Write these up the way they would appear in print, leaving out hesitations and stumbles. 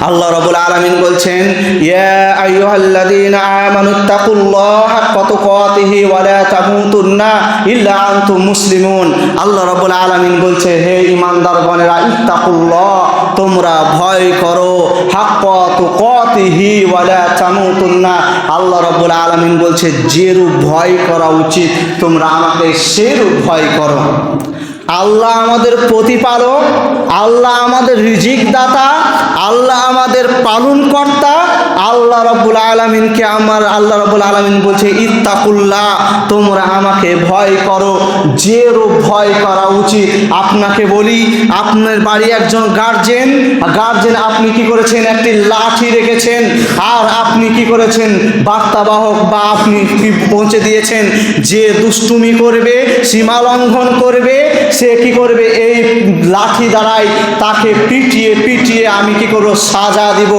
আল্লাহ রাব্বুল আলামিন বলছেন, ইয়া আইয়ুহাল্লাযীনা আমানুত্তাকুল্লাহা হাক্কা তুকাতিহি ওয়া লা তামুতুন্না ইল্লা আনতুম মুসলিমুন। আল্লাহ রাব্বুল আলামিন বলছে, হে ঈমানদারগণেরা, ইত্তাকুল্লাহ, তোমরা ভয় করো, হাক্কা তুকাতিহি ওয়া লা তামুতুন্না। আল্লাহ রাব্বুল আলামিন বলছে, যেরূপ ভয় করা উচিত তোমরা আমাকে সেরূপ ভয় করো। আল্লাহ আমাদের প্রতিপালক, আল্লাহ আমাদের রিজিক দাতা, আল্লাহ আমাদের পালনকর্তা। আল্লাহ রাব্বুল আলামিনকে আল্লাহ রাব্বুল আলামিন বলছে, ইত্তাকুল্লাহ, তোমরা আমাকে ভয় করো, যেরূপ ভয় করা উচিত। আপনাকে বলি, আপনার বাড়ি একজন গার্জেন, আপনি কি করেছেন, একটি লাঠি রেখেছেন, আর আপনি কি করেছেন, বার্তাবাহক বা আপনি কি পৌঁছে দিয়েছেন, যে দুষ্টুমি করবে, সীমা লঙ্ঘন করবে, সে কি করবে, এই লাঠি দ্বারাই তাকে পিটিয়ে আমি কি করব, সাজা দিব।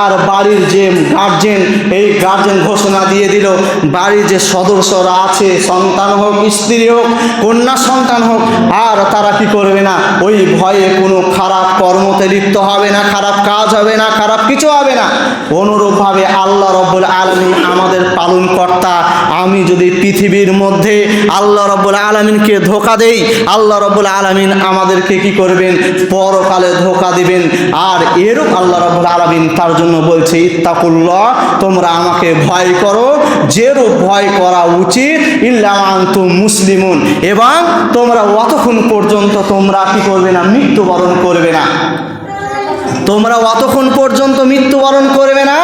আর বাড়ির যে গার্জেন, এই গার্জেন ঘোষণা দিয়ে দিল, বাড়ির যে সদস্যরা আছে, সন্তান হোক, স্ত্রী হোক, কন্যা সন্তান হোক, আর তারা কি করবে না, ওই ভয়ে কোনো খারাপ কর্মতে লিপ্ত হবে না, খারাপ কাজ হবে না, খারাপ কিছু হবে না। অনুরূপভাবে আল্লাহ রাব্বুল আলামিন আমাদের পালনকর্তা। আমি যদি পৃথিবীর মধ্যে আল্লাহ রাব্বুল আলামিনকে ধোঁকা দেই, আল্লাহ রাব্বুল আলামিন আমাদেরকে কি করবেন, পরকালে ধোঁকা দিবেন। আর এরূপ আল্লাহ রাব্বুল আলামিন তার জন্য বলছে, ইত্তাকুল্লাহ, তোমরা আমাকে ভয় করো, যেরূপ ভয় করা উচিত, ইল্লা আনতুম মুসলিমুন, এবং তোমরা অতক্ষণ পর্যন্ত তোমরা কি করবে না, মৃত্যুবরণ করবে না। তোমরা অতক্ষণ পর্যন্ত মৃত্যুবরণ করবে না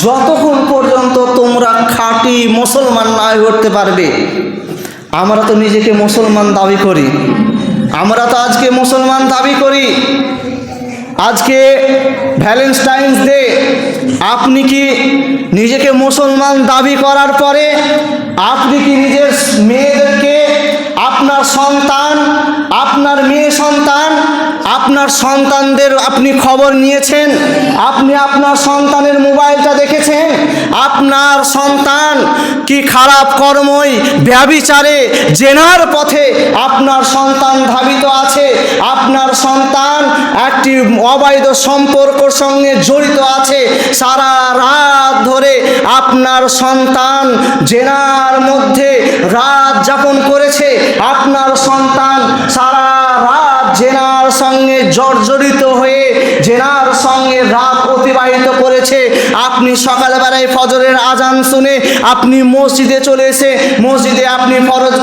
যতক্ষণ পর্যন্ত তোমরা খাঁটি মুসলমান না করতে পারবে। আমরা তো নিজেকে মুসলমান দাবি করি, আমরা তো আজকে মুসলমান দাবি করি। আজকে ভ্যালেন্টাইন্স ডে, আপনি কি নিজেকে মুসলমান দাবি করার পরে আপনি কি নিজের মেয়েদেরকে, আপনার সন্তান, আপনার মেয়ে সন্তান, আপনার সন্তানদের আপনি খবর নিয়েছেন? আপনি আপনার সন্তানের মোবাইলটা দেখেছেন? আপনার সন্তান কি খারাপ কর্মই, ব্যভিচারে, জেনার পথে আপনার সন্তান ধাবিত আছে? আপনার সন্তান একটি অবৈধ সম্পর্কের সঙ্গে জড়িত আছে, সারা রাত ধরে আপনার সন্তান জেনার মধ্যে রাত যাপন করেছে, আপনার সন্তান সারা রাত জেনার সঙ্গে জর্জরিত হয়ে জেনার সঙ্গে রাত অতিবাহিত করেছে। আপনি সকালবেলায় ফজরের আজান শুনে আপনি মসজিদে চলে এসে মসজিদে আপনি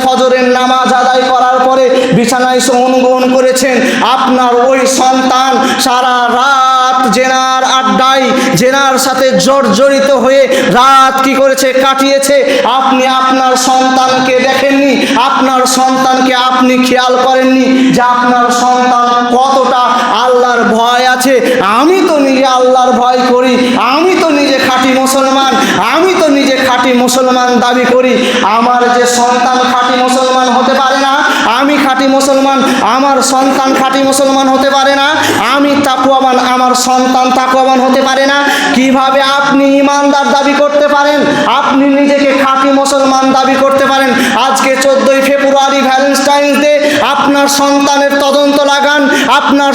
ফজরের নামাজ আদায় করার পরে বিছানায় অনুগ্রহণ করেছেন। আপনার ওই সন্তান সারা রাত জেনার আড্ডায় জেনার সাথে জর্জরিত হয়ে রাত কি করেছে, কাটিয়েছে। আপনি আপনার সন্তানকে দেখেননি, আপনার সন্তানকে আপনি খেয়াল করেননি যে আপনার সন্তান কতটা আল্লাহর ভয় আছে। আমি তো নিজে আল্লাহর ভয় করি, আমি তো নিজে খাঁটি মুসলমান, আমি তো নিজে খাঁটি মুসলমান দাবি করি। আমার যে সন্তান খাঁটি মুসলমান হতে পারে না, আমি খাঁটি মুসলমান, আমার সন্তান খাঁটি মুসলমান হতে পারে না, আমি তাকওয়াবান, আমার সন্তান তাকওয়াবান হতে পারে না। কিভাবে আপনি ইমানদার দাবি করতে পারেন, আপনি নিজেকে খাঁটি মুসলমান দাবি করতে পারেন? আজকে 14ই ফেব্রুয়ারি ভ্যালেন্টাইন্স ডে, আপনার সন্তানের তদন্ত লাগান, আপনার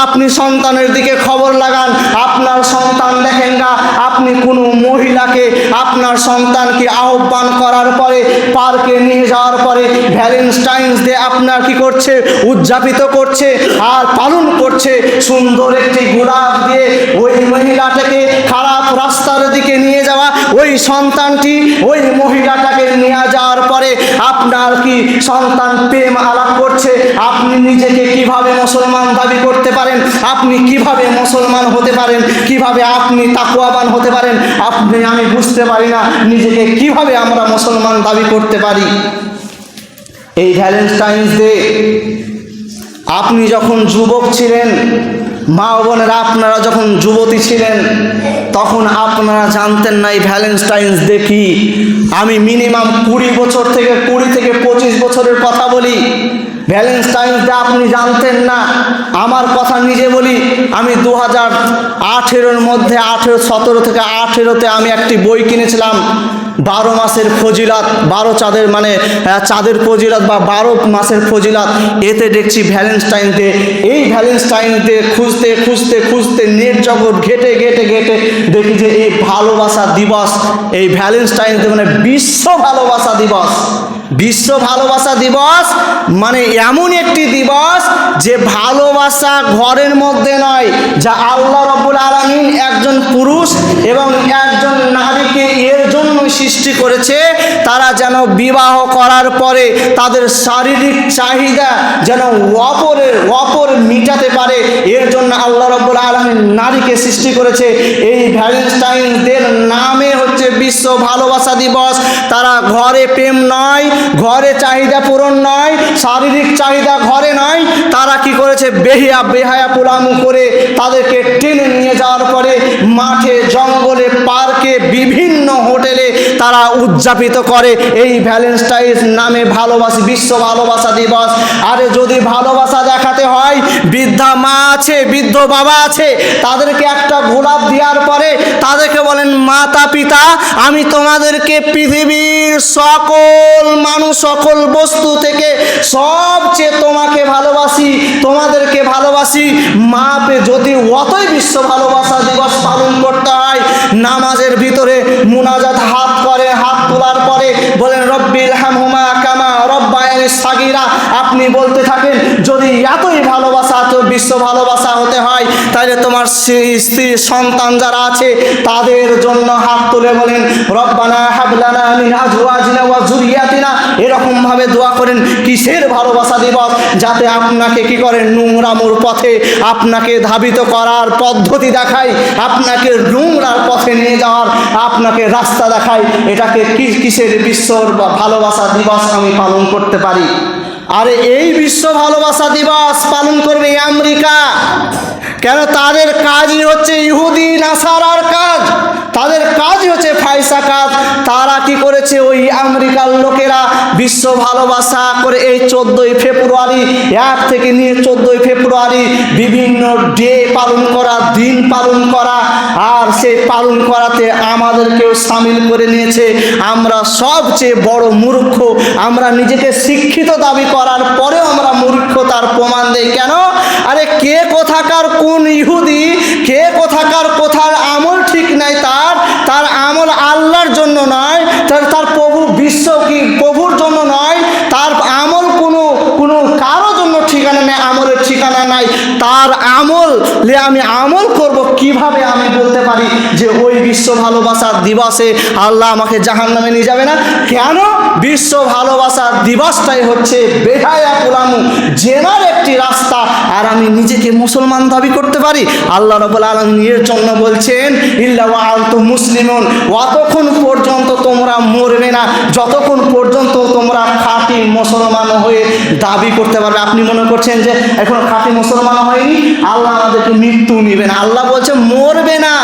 আপনি সন্তানের দিকে খবর লাগান। আপনার সন্তান দেখেন না, আপনি কোনো মহিলাকে আপনার সন্তানকে আহ্বান করার পরে পার্কে নিয়ে যাওয়ার পরে ভ্যালেন্টাইন্স ডে আপনার কি করছে, উদযাপিত করছে আর পালন করছে। সুন্দর একটি গোলাপ দিয়ে ওই মহিলাটাকে খারাপ রাস্তার দিকে নিয়ে যাওয়া, ওই সন্তানটি ওই মহিলাটাকে নিয়ে যাওয়ার পরে আপনার কি সন্তান প্রেম আলাপ করছে। আপনি নিজেকে কিভাবে মুসলমান দাবি করতে পারেন? আপনি কিভাবে মুসলমান হতে পারেন? কিভাবে আপনি তাকওয়াবান হতে পারেন? আমি বুঝতে পারি না নিজেকে কিভাবে আমরা মুসলমান দাবি করতে পারি। এই ভ্যালেন্টাইন্স ডে আপনি যখন যুবক ছিলেন, মা বোনেরা আপনারা যখন যুবতী ছিলেন, তখন আপনারা জানতেন না এই ভ্যালেন্টাইন্স ডে কি। আমি মিনিমাম 20 থেকে 25 বছরের কথা বলি। ভ্যালেন্টাইন্স ডে আপনি জানতেন না। আমার কথা নিজে বলি, আমি 2018-র মধ্যে 17 থেকে 18-তে আমি একটি বই কিনেছিলাম, 12 মাসের ফজিলত, 12 চাঁদের মানে চাঁদের ফজিলত বা 12 মাসের ফজিলত, এতে দেখছি ভ্যালেন্টাইন ডে। এই ভ্যালেন্টাইন ডে খুঁজতে খুঁজতে খুঁজতে নেট জগৎ ঘেটে ঘেটে ঘেটে দেখি যে এই ভালোবাসা দিবস, এই ভ্যালেন্টাইন ডে মানে বিশ্ব ভালোবাসা দিবস। বিশ্ব ভালোবাসা দিবস মানে এমন একটি দিবস যে ভালোবাসা ঘরের মধ্যে নয়, যা আল্লাহ রাব্বুল আলামিন একজন পুরুষ এবং একজন নারীকে এর জন্য সৃষ্টি করেছে, তারা যেন বিবাহ করার পরে তাদের শারীরিক চাহিদা যেন অপর মিটাতে পারে। এর জন্য আল্লাহ রাব্বুল আলামিন নারীকে সৃষ্টি করেছে। এই ভ্যালেন্টাইন ডে নামে হচ্ছে বিশ্ব ভালোবাসা দিবস। তারা ঘরে প্রেম নয়, ঘরে চাহিদা পূরণ নয়, শারীরিক চাহিদা ঘরে নয়, তারা কি করেছে বেহায়া পোলামু করে তাদেরকে টেনে নিয়ে যাওয়ার পরে মাঠে জঙ্গলে পার্কে বিভিন্ন হোটেলে তারা উদযাপিত করে এই ভ্যালেন্টাইন নামে ভালোবাসা, বিশ্ব ভালোবাসা দিবস। আরে যদি ভালোবাসা দেখাতে হয়, বৃদ্ধা মা আছে, বৃদ্ধ বাবা আছে, তাদেরকে একটা গোলাপ দেওয়ার পরে তাদেরকে বলেন মাতা পিতা, আমি তোমাদেরকে পৃথিবীর সকল মানুষ সকল বস্তু থেকে সবচেয়ে তোমাকে ভালোবাসি, তোমাদেরকে ভালোবাসি। মাপে যদি অতই বিশ্ব ভালোবাসা দিবস পালন করতে হয়, নামাজের ভিতরে মুনাজাত হাত করে, হাত তোলার পরে বলেন রব্বিল হামহুমা কামা রব্বায়ানি সাগীরা। আপনি বলতে থাকেন যদি এতই ভালোবাসা, তো বিশ্ব ভালোবাসা হতে হয়, তাহলে তোমার স্ত্রী সন্তান যারা আছে তাদের জন্য হাত তুলে বলেন রব্বানা হাবলানা মিন আজওয়াজিনা ওয়া যুররিয়াতিনা। এরকম ভাবে দোয়া করেন। কিসের ভালোবাসা দিবস? যাতে আপনাকে কি করে নোংরামোর পথে আপনাকে ধাবিত করার পদ্ধতি দেখায়, আপনাকে নোংরার পথে নিয়ে যাওয়ার আপনাকে রাস্তা দেখায়। এটাকে কিসের বিশ্বর ভালোবাসা দিবস আমি পালন করতে পারি? আরে এই বিশ্ব ভালোবাসা দিবস পালন করবে আমেরিকা। কেন? তাদের কাজই হচ্ছে ইহুদি নাসারার কাজ, তাদের কাজই হচ্ছে ফায়সা কাজ। তারা কি করেছে? ওই আমেরিকার লোকেরা বিশ্ব ভালোবাসা করে এই 14ই ফেব্রুয়ারি 1 থেকে নিয়ে 14ই ফেব্রুয়ারি বিভিন্ন ডে পালন করা, দিন পালন করা, আর সেই পালন করাতে আমাদেরকেও সামিল করে নিয়েছে। আমরা সবচেয়ে বড় মূর্খ। আমরা নিজেকে শিক্ষিত দাবি করার পরেও আমরা মূর্খতার প্রমাণ দেই। কেন? আরে কে কোথাকার কোন ইহুদি, কে কোথাকার কোথার আমল ঠিক নাই, তার আমল আল্লাহর জন্য নয়, তার প্রভু বিশ্ব কি প্রভুর জন্য নয়, তার আমল কোনো কারো জন্য ঠিকানা নেই, আমলের ঠিকানা নাই। তার আমল আমি আমল করব কিভাবে? আমি বলতে পারি যে ওই বিশ্ব ভালোবাসা দিবসে আল্লাহ আমাকে জাহান্নামে নিয়ে যাবে না। কেন? বিশ্ব ভালোবাসা দিবসটাই হচ্ছে বেহায়া পোলামু জেনার একটি রাস্তা, আর আমি নিজেকে মুসলমান দাবি করতে পারি। আল্লাহ রাব্বুল আলামিন এর জন্য বলছেন ইল্লা ওয়া আনতুম মুসলিমুন, অতক্ষণ পর্যন্ত তোমরা মরবে না যতক্ষণ পর্যন্ত তোমরা খাঁটি মুসলমান হয়ে দাবি করতে পারবে। আপনি মনে করছেন যে এখন খাঁটি মুসলমান হয়নি, আল্লাহ আমাদেরকে মৃত্যু নেবেন। আল্লাহ বলছে মরবে না,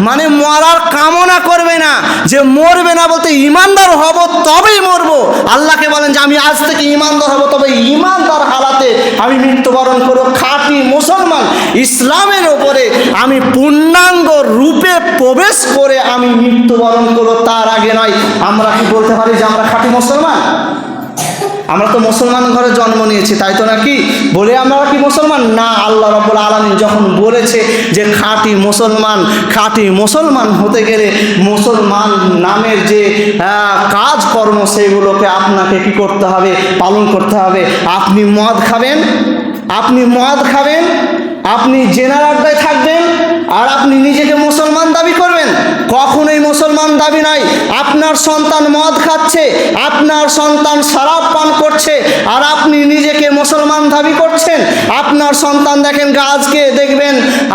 মানে মরার কামনা করবে না, যে মরবে না বলতে ইমানদার হব তবেই মরবো। আল্লাহকে বলেন যে আমি আজ থেকে ইমানদার হব, তবে ইমানদার হালাতে আমি মৃত্যুবরণ করব। খাঁটি মুসলমান ইসলামের ওপরে আমি পূর্ণাঙ্গ রূপে প্রবেশ করে আমি মৃত্যুবরণ করব, তার আগে নয়। আমরা কি বলতে পারি যে আমরা খাঁটি মুসলমান? আমরা তো মুসলমান ঘরে জন্ম নিয়েছি, তাই তো নাকি? বলে আমরা কি মুসলমান না? আল্লাহ রাব্বুল আলামিন যখন বলেছে যে খাঁটি মুসলমান হতে গেলে মুসলমান নামের যে কাজকর্ম সেগুলোকে আপনাকে কি করতে হবে? পালন করতে হবে। আপনি মদ খাবেন, আপনি জেনার আড্ডায় থাকবেন, আর আপনি নিজেকে মুসলমান দাবি করবেন? কখনোই মুসলমান দাবি নয়। আপনার সন্তান মদ খাচ্ছে, আপনার সন্তান শরাব পান করছে, আর আপনি নিজেকে মুসলমান দাবি করছেন? আপনার সন্তান দেখেন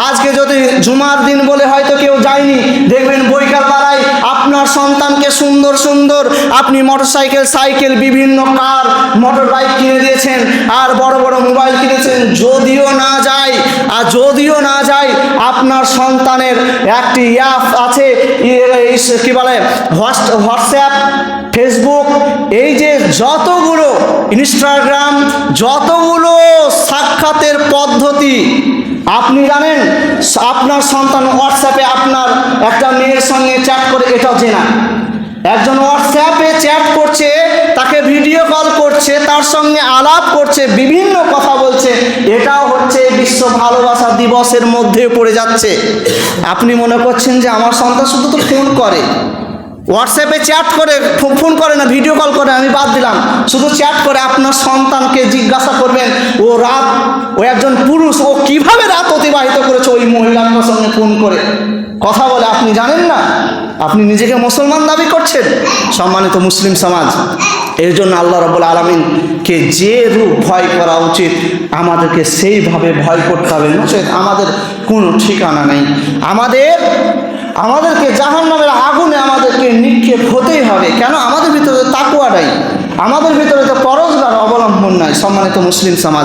আজকে যদি জুমার দিন বলে হয়তো কেউ যায়নি, দেখবেন বৈকাল বেলায় আপনার সন্তানকে সুন্দর সুন্দর আপনি মোটরসাইকেল, সাইকেল, বিভিন্ন কার, মোটর বাইক কিনে দিয়েছেন, আর বড় বড় মোবাইল কিনেছেন। যদিও না যায় আপনার সন্তানের একটি অ্যাপ আছে, কি বলে, হোয়াটসঅ্যাপ, ফেসবুক, এই যে যতগুলো ইনস্টাগ্রাম, যতগুলো সাক্ষাতের পদ্ধতি আপনি জানেন, আপনার সন্তান হোয়াটসঅ্যাপে আপনার একটা মেয়ের সঙ্গে চ্যাট করে, এটাও জেনা। একজন হোয়াটসঅ্যাপে চ্যাট করছে, তাকে ভিডিও কল করছে, তার সঙ্গে আলাপ করছে, বিভিন্ন কথা বলছে, এটাও হচ্ছে বিশ্ব ভালোবাসা দিবসের মধ্যে পড়ে যাচ্ছে। আপনি মনে করছেন যে আমার সন্তান শুধু তো ফোন করে, হোয়াটসঅ্যাপে চ্যাট করে, ফোন করে না, ভিডিও কল করে, আমি বাদ দিলাম, শুধু চ্যাট করে। আপনার সন্তানকে জিজ্ঞাসা করবেন ও একজন পুরুষ, ও কিভাবে রাত অতিবাহিত করেছে ওই মহিলার সঙ্গে ফোন করে কথা বলে, আপনি জানেন না? আপনি নিজেকে মুসলমান দাবি করছেন? সম্মানিত মুসলিম সমাজ, এর জন্য আল্লাহ রাব্বুল আলামিনকে যে রূপ ভয় করা উচিত আমাদেরকে সেইভাবে ভয় করতে হবে, নচেত আমাদের কোনো ঠিকানা নেই। আমাদেরকে জাহান্নামের আগুনে আমাদেরকে নিক্ষেপ হতেই হবে। কেন? আমাদের ভিতরে তাকওয়া নাই, আমাদের ভিতরে তো পরহেজগার অবলম্বন নাই। সম্মানিত মুসলিম সমাজ।